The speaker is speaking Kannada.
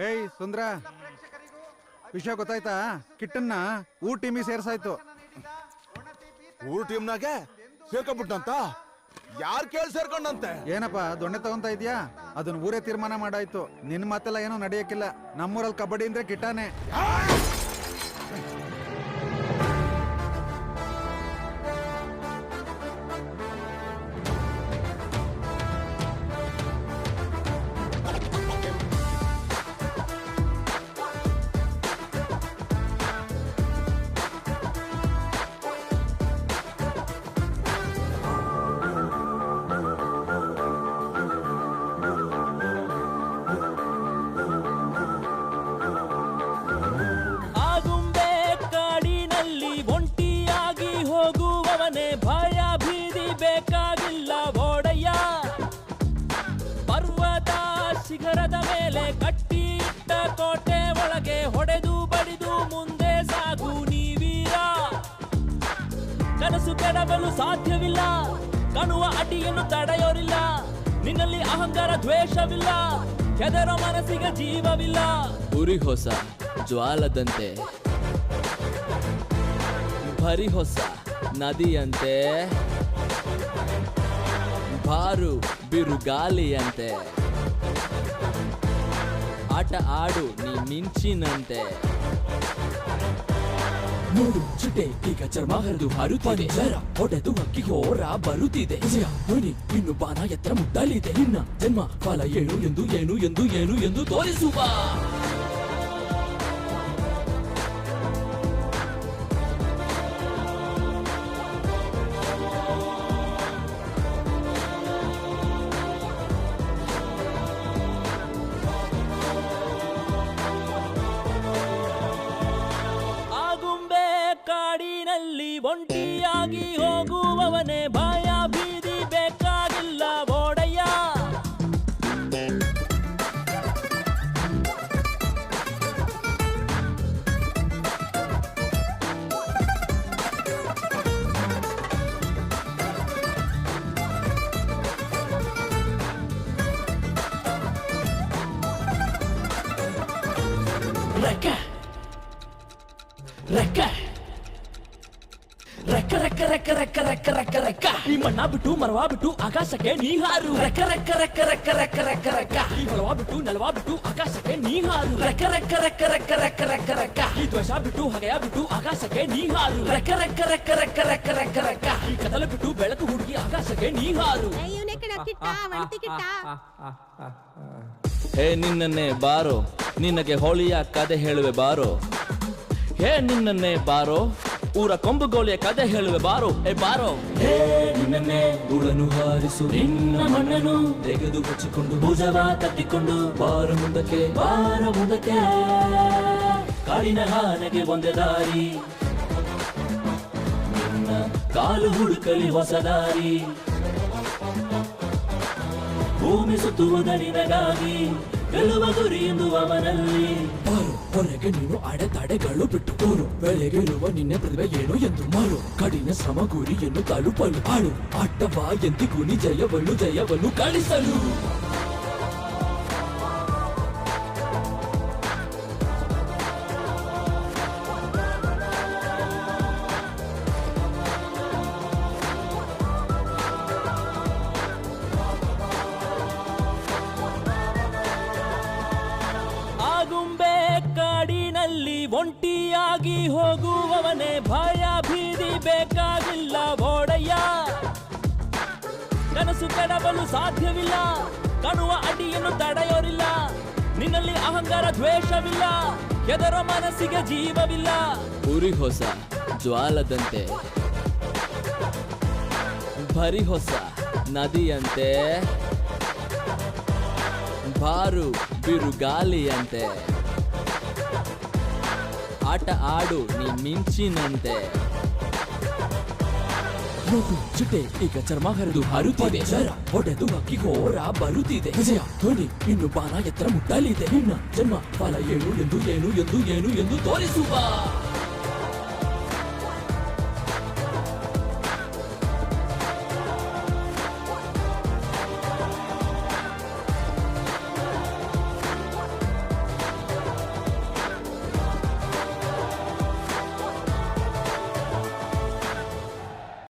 ಏಯ್ ಸುಂದ್ರ, ವಿಷಯ ಗೊತ್ತಾಯ್ತಾ? ಕಿಟ್ಟನ್ನ ಊರ್ ಟೀಮಿಗೆ ಸೇರ್ಸಾಯ್ತು. ಊರ್ ಟೀಮ್ನಾಗೆ ಸೇರ್ಕೊಂಡ್ಬಿಟ್ಟಂತ? ಯಾರ್ ಕೇಳಿ ಸೇರ್ಕೊಂಡಂತೆ? ಏನಪ್ಪಾ ದೊಣ್ಣೆ ತಗೊಂತ ಇದ್ಯಾ? ಅದನ್ನ ಊರೇ ತೀರ್ಮಾನ ಮಾಡಾಯ್ತು. ನಿನ್ ಮಾತೆಲ್ಲ ಏನೋ ನಡೆಯಕ್ಕಿಲ್ಲ. ನಮ್ಮೂರಲ್ಲಿ ಕಬಡ್ಡಿ ಅಂದ್ರೆ ಕಿಟ್ಟಾನೆ. ಭಯ ಭೀತಿ ಬೇಕಾಗಿಲ್ಲ ಓಡಯ್ಯ. ಪರ್ವತ ಶಿಖರದ ಮೇಲೆ ಕಟ್ಟಿ ಇಟ್ಟ ಕೋಟೆ ಒಳಗೆ ಹೊಡೆದು ಬಡಿದು ಮುಂದೆ ಸಾಗು ನೀವೀರ. ಕನಸು ಕೆಡವಲು ಸಾಧ್ಯವಿಲ್ಲ, ಕಾಣುವ ಅಡಿಯನ್ನು ತಡೆಯೋರಿಲ್ಲ. ನಿನ್ನಲ್ಲಿ ಅಹಂಕಾರ ದ್ವೇಷವಿಲ್ಲ, ಹೆದರೋ ಮನಸ್ಸಿಗೆ ಜೀವವಿಲ್ಲ. ಉರಿ ಹೊಸ ಜ್ವಾಲದಂತೆ ಭರಿ ಹೊಸ ನದಿಯಂತೆ, ಬಾರು ಬಿರುಗಾಲಿಯಂತೆ, ಆಟ ಆಡು ನೀ ಮಿಂಚಿನಂತೆ. ನೋಡು ಚಿಟ್ಟೆ ಈಗ ಚರ್ಮ ಹರಿದು ಹಾರುತ್ತಿದೆ, ಜರ ಹೊಡೆದು ಹಕ್ಕಿ ಹೋರ ಬರುತ್ತಿದೆ. ವಿಜಯ ಧ್ವನಿ ಇನ್ನು ಬಾನ ಎತ್ತರ ಮುಟ್ಟಲಿದೆ. ನಿನ್ನ ಜನ್ಮ ಫಲ ಏನು ಎಂದು ಏನು ಎಂದು ಏನು ಎಂದು ತೋರಿಸುವ. ಕಾಡಿನಲ್ಲಿ ಒಂಟಿಯಾಗಿ ಹೋಗುವವನೇ ಭಯ ಭೀತಿ ಬೇಕಾಗಿಲ್ಲ ಓಡಯ್ಯ. ರೆಕ್ಕ ರೆಕ್ಕ ರೆಕ್ಕ ರೆಕ್ಕ ರೆಕ್ಕ ರೆಕ್ಕ ರೆಕ್ಕ ರೆಕ್ಕ ರೆಕ್ಕ ಈ ಮಣ್ಣ ಬಿಟ್ಟು ಮರವಾ ಬಿಟ್ಟು ಆಕಾಶಕ್ಕೆ ನೀ ಹಾರು. ರೆಕ್ಕ ರೆಕ್ಕ ರೆಕ್ಕ ರೆಕ್ಕ ರೆಕ್ಕ ರೆಕ್ಕ ರೆಕ್ಕ ಈ ಹೊಲವಾ ಬಿಟ್ಟು ನೆಲವಾ ಬಿಟ್ಟು ಆಕಾಶಕ್ಕೆ ನೀ ಹಾರು. ರೆಕ್ಕ ರೆಕ್ಕ ರೆಕ್ಕ ರೆಕ್ಕ ರೆಕ್ಕ ರೆಕ್ಕ ರೆಕ್ಕ ಈ ದ್ವೇಷ ಬಿಟ್ಟು ಹಗೆಯ ಬಿಟ್ಟು ಆಕಾಶಕ್ಕೆ ನೀ ಹಾರು. ರೆಕ್ಕ ರೆಕ್ಕ ರೆಕ್ಕ ರೆಕ್ಕ ರೆಕ್ಕ ರೆಕ್ಕ ರೆಕ್ಕ ಈ ಕದಲ ಬಿಟ್ಟು ಬೆಳಕು ಹುಡುಗಿ ಆಕಾಶಕ್ಕೆ ನೀ ಹಾರು. ಹೇ ನಿನ್ನನ್ನೇ ಬಾರೋ, ನಿನಗೆ ಹೋಳಿಯ ಕದೆ ಹೇಳುವೆ ಬಾರೋ. ಹೇ ನಿನ್ನನ್ನೇ ಬಾರೋ, ಊರ ಕೊಂಬುಗೋಳಿಯ ಕದೆ ಹೇಳುವೆ ಬಾರೋ. ಹೇ ಬಾರೋ, ಹೇ ನಿನ್ನನ್ನೇ ಧೂಳನ್ನು ಹಾರಿಸು, ನಿನ್ನ ಮಣ್ಣನ್ನು ತೆಗೆದು ಮುಚ್ಚಿಕೊಂಡು ಭುಜವ ತಟ್ಟಿಕೊಂಡು ಬಾರ ಮುಂದಕ್ಕೆ ಬಾರ ಮುಂದಕ್ಕೆ. ಕಾಡಿನ ಹಾನೆಗೆ ಒಂದೇ ದಾರಿ, ನಿನ್ನ ಕಾಲು ಹುಡುಕಲಿ ಹೊಸ ದಾರಿ. ಭೂಮಿ ಸುತ್ತುವುದ ನಿನಗಾಗಿ, ಗೆಲ್ಲುವ ಗುರಿ ಎಂದು ಅವನಲ್ಲಿ. ಹೊರಗೆ ನೀನು ಅಡೆತಡೆಗಳು ಬಿಟ್ಟು ತೋರು, ಬೆಳೆಗಿರುವ ನಿನ್ನೆ ಪ್ರತಿಭೆ ಏನು ಎಂದು ಮಾರು. ಕಡಿನ ಶ್ರಮ ಗುರಿಯನ್ನು ತಲುಪಲು ಆಳು, ಆಟವ ಎಂದಿಗೂ ನೀ ಜಯವನ್ನು ಗಳಿಸಲು. ಆಗುಂಬೆ ಕಾಡಿನಲ್ಲಿ ಒಂಟಿಯಾಗಿ ಹೋಗುವವನೇ ಭಯ ಭೀತಿ ಬೇಕಾಗಿಲ್ಲ ಓಡಯ್ಯ. ಕನಸು ಕೆಡವಲು ಸಾಧ್ಯವಿಲ್ಲ, ಕಾಣುವ ಅಡಿಯನ್ನು ತಡೆಯೋರಿಲ್ಲ. ನಿನ್ನಲ್ಲಿ ಅಹಂಕಾರ ದ್ವೇಷವಿಲ್ಲ, ಹೆದರೋ ಮನಸ್ಸಿಗೆ ಜೀವವಿಲ್ಲ. ಉರಿ ಹೊಸ ಜ್ವಾಲದಂತೆ ಭರಿ ಹೊಸ ನದಿಯಂತೆ, ಬಾರು ಬಿರುಗಾಲಿಯಂತೆ, ಆಟ ಆಡು ನೀ ಮಿಂಚಿನಂತೆ. ನೋಡು ಚಿಟ್ಟೆ ಈಗ ಚರ್ಮ ಹರಿದು ಹಾರುತ್ತಿದೆ, ಜರ ಹೊಡೆದು ಹಕ್ಕಿ ಹೋರ ಬರುತ್ತಿದೆ. ವಿಜಯ ಧ್ವನಿ ಇನ್ನು ಬಾನ ಎತ್ತರ ಮುಟ್ಟಲಿದೆ. ನಿನ್ನ ಜನ್ಮ ಫಲ ಏನು ಎಂದು ಏನು ಎಂದು ಏನು ಎಂದು ತೋರಿಸುವ.